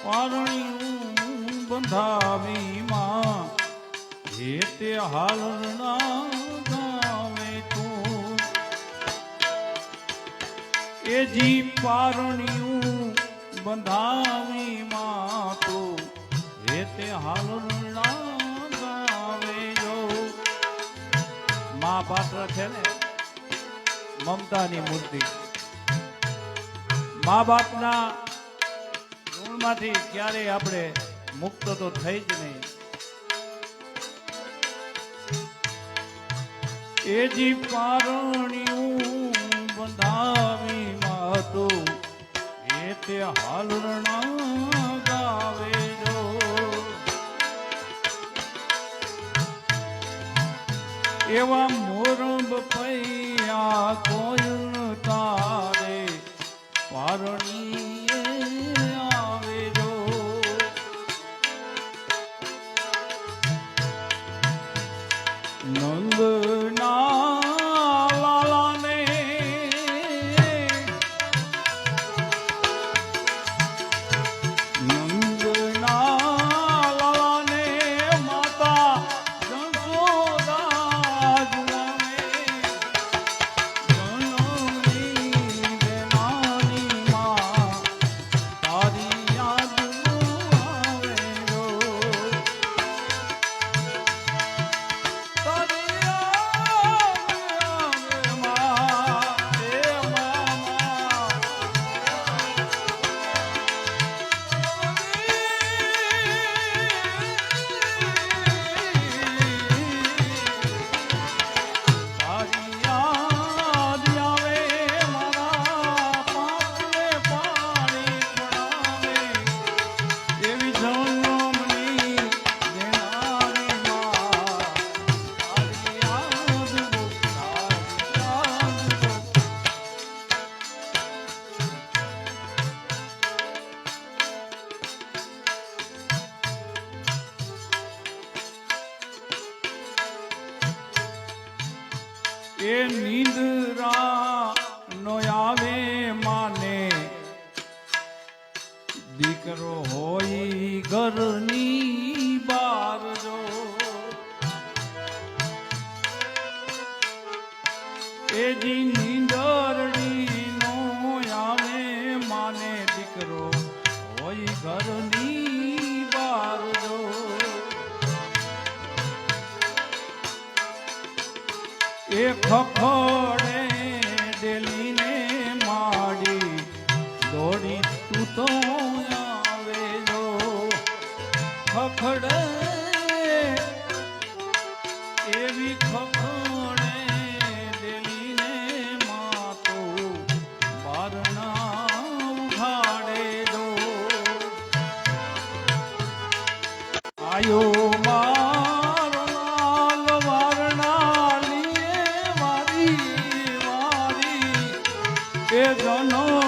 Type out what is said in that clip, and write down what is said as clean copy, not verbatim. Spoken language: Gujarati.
પારણિયું બંધાવી માં હે તે હાલના ગાવે તું એ જી પારણિયું બંધાવી માં તું હે તે હાલના ગાવે જો મા પાત્ર છે ને મમતાની મૂર્તિ મા બાપના ઋણમાંથી ક્યારેય આપણે મુક્ત તો થઈ જ નહીં એ જી પારણિયું બંધાવી માતું એ તે હાલરણા ગાવે જો એવા મોરંબ પૈયા કોઈ તારે પારણીએ આવે જો નંદના લાલાને માતા જશોદા જુવાને જનમની દેનાની માં તારી યાદ આવે જો એ નિંદ્રા નો આવે માને દીકરો હોય ઘરની બાર જો એ જી નીંદરડી નો આવે માને દીકરો હોય ઘરની બાર જો એ ખખડે ડેલીને માડી દોડી તું તો આવે જો ખખડે એવી ખખડે ડેલીને માતો બારણા ઉઘાડે જો આયો એ જનો